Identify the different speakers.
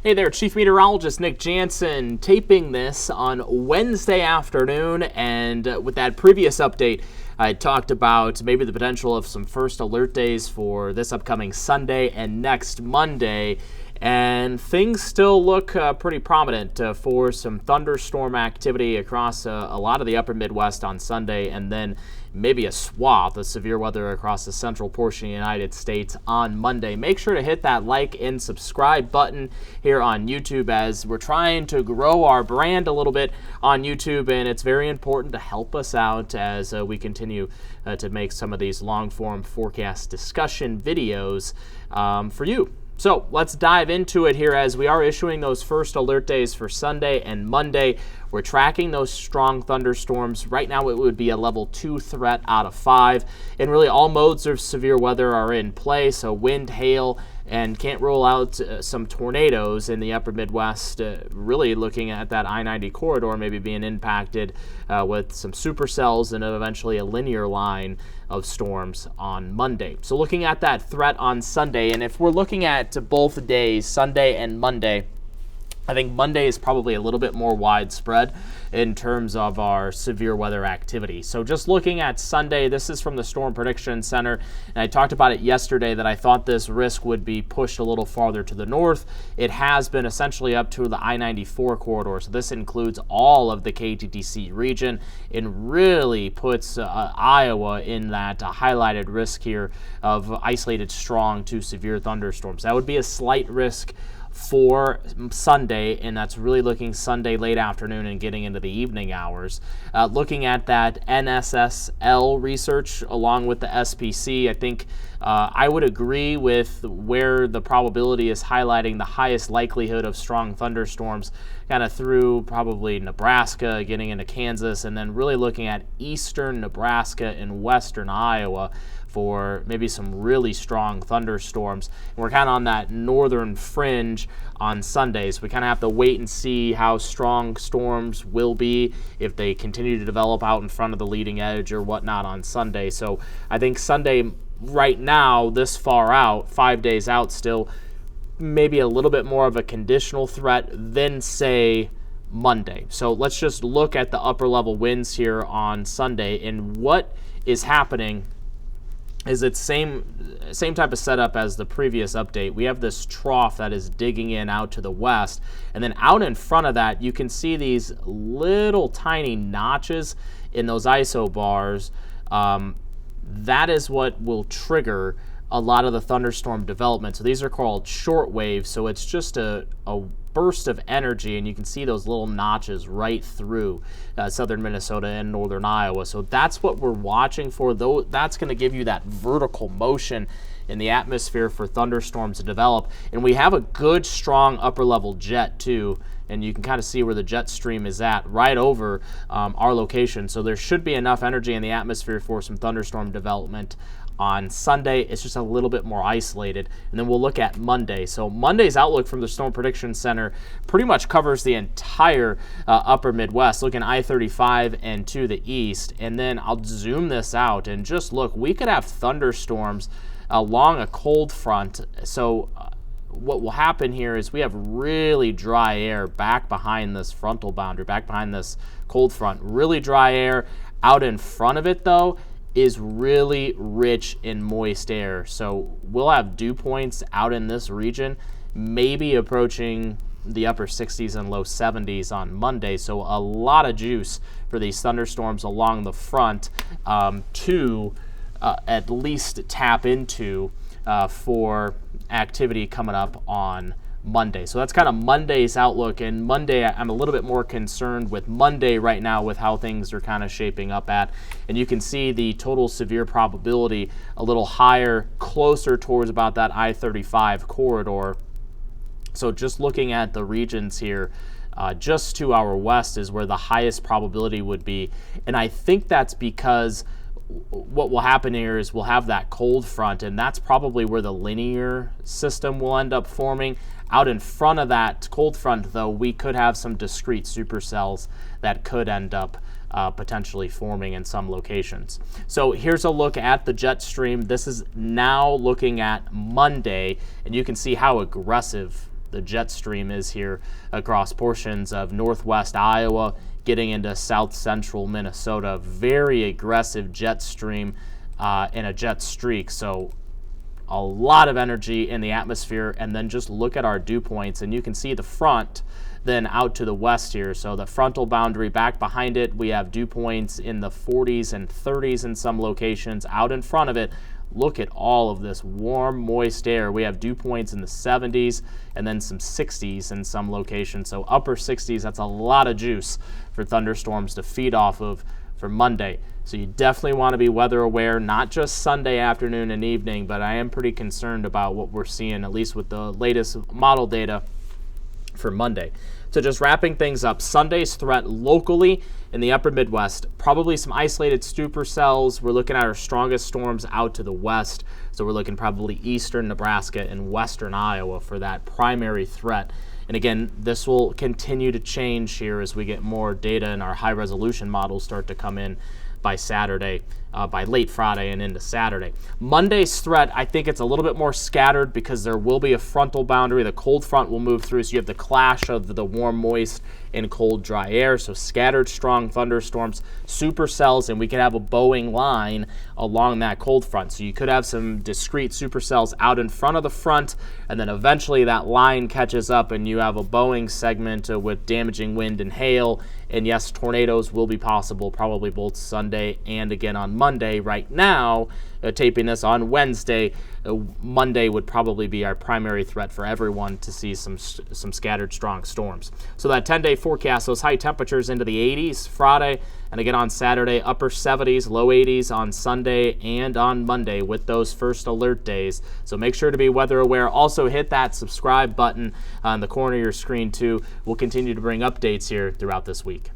Speaker 1: Hey there, Chief Meteorologist Nick Jansen, taping this on Wednesday afternoon, and with that previous update, I talked about maybe the potential of some first alert days for this upcoming Sunday and next Monday, and things still look pretty prominent for some thunderstorm activity across a lot of the upper Midwest on Sunday, and then maybe a swath of severe weather across the central portion of the United States on Monday. Make sure to hit that like and subscribe button here on YouTube, as we're trying to grow our brand a little bit on YouTube, and it's very important to help us out as we continue to make some of these long-form forecast discussion videos for you. So let's dive into it here, as we are issuing those first alert days for Sunday and Monday. We're tracking those strong thunderstorms. Right now it would be a level 2 threat out of 5. And really all modes of severe weather are in play, so wind, hail, and can't rule out some tornadoes in the upper Midwest. Really looking at that I-90 corridor maybe being impacted with some supercells and eventually a linear line of storms on Monday. So looking at that threat on Sunday, and if we're looking at both days, Sunday and Monday, I think Monday is probably a little bit more widespread in terms of our severe weather activity. So just looking at Sunday, this is from the Storm Prediction Center, and I talked about it yesterday that I thought this risk would be pushed a little farther to the north. It has been essentially up to the I-94 corridor, so this includes all of the KTTC region and really puts Iowa in that highlighted risk here of isolated strong to severe thunderstorms. That would be a slight risk for Sunday, and that's really looking Sunday late afternoon and getting into the evening hours. Looking at that NSSL research along with the SPC, I think I would agree with where the probability is highlighting the highest likelihood of strong thunderstorms kind of through probably Nebraska, getting into Kansas, and then really looking at eastern Nebraska and western Iowa for maybe some really strong thunderstorms. And we're kind of on that northern fringe on Sundays. We kind of have to wait and see how strong storms will be, if they continue to develop out in front of the leading edge or whatnot on Sunday. So I think Sunday right now, this far out, 5 days out still, maybe a little bit more of a conditional threat than, say, Monday. So let's just look at the upper level winds here on Sunday, and what is happening is it's same type of setup as the previous update. We have this trough that is digging in out to the west, and then out in front of that you can see these little tiny notches in those isobars. That is what will trigger a lot of the thunderstorm development. So these are called short waves, so it's just a burst of energy, and you can see those little notches right through southern Minnesota and northern Iowa. So that's what we're watching for, though. That's going to give you that vertical motion in the atmosphere for thunderstorms to develop. And we have a good strong upper level jet too, and you can kind of see where the jet stream is at right over our location. So there should be enough energy in the atmosphere for some thunderstorm development on Sunday. It's just a little bit more isolated. And then we'll look at Monday. So Monday's outlook from the Storm Prediction Center pretty much covers the entire upper Midwest, looking I-35 and to the east. And then I'll zoom this out and just look. We could have thunderstorms along a cold front. So what will happen here is we have really dry air back behind this frontal boundary, back behind this cold front. Really dry air. Out in front of it, though, is really rich in moist air. So we'll have dew points out in this region, maybe approaching the upper 60s and low 70s on Monday. So a lot of juice for these thunderstorms along the front to at least tap into for activity coming up on Monday. So that's kind of Monday's outlook, and Monday I'm a little bit more concerned with Monday right now with how things are kind of shaping up at, and you can see the total severe probability a little higher, closer towards about that I-35 corridor. So just looking at the regions here, just to our west is where the highest probability would be, and I think that's because what will happen here is we'll have that cold front, and that's probably where the linear system will end up forming. Out in front of that cold front, though, we could have some discrete supercells that could end up potentially forming in some locations. So here's a look at the jet stream. This is now looking at Monday, and you can see how aggressive the jet stream is here across portions of northwest Iowa, getting into south central Minnesota. Very aggressive jet stream and a jet streak. So a lot of energy in the atmosphere. And then just look at our dew points, and you can see the front then out to the west here. So the frontal boundary back behind it, we have dew points in the 40s and 30s in some locations. Out in front of it, look at all of this warm, moist air. We have dew points in the 70s and then some 60s in some locations. So upper 60s, that's a lot of juice for thunderstorms to feed off of for Monday. So you definitely want to be weather aware, not just Sunday afternoon and evening, but I am pretty concerned about what we're seeing, at least with the latest model data for Monday. So just wrapping things up, Sunday's threat locally in the upper Midwest, probably some isolated supercells. We're looking at our strongest storms out to the west. So we're looking probably eastern Nebraska and western Iowa for that primary threat. And again, this will continue to change here as we get more data and our high resolution models start to come in by Saturday, by late Friday and into Saturday. Monday's threat, I think it's a little bit more scattered because there will be a frontal boundary. The cold front will move through, so you have the clash of the warm, moist, and cold, dry air. So scattered, strong thunderstorms, supercells, and we could have a bowing line along that cold front. So you could have some discrete supercells out in front of the front, and then eventually that line catches up and you have a bowing segment with damaging wind and hail. And yes, tornadoes will be possible, probably both Sunday and again on Monday. Right now, taping this on Wednesday, Monday would probably be our primary threat for everyone to see some scattered strong storms. So that 10-day forecast, those high temperatures into the 80s Friday, and again on Saturday, upper 70s, low 80s on Sunday and on Monday with those first alert days. So make sure to be weather aware. Also hit that subscribe button on the corner of your screen too. We'll continue to bring updates here throughout this week.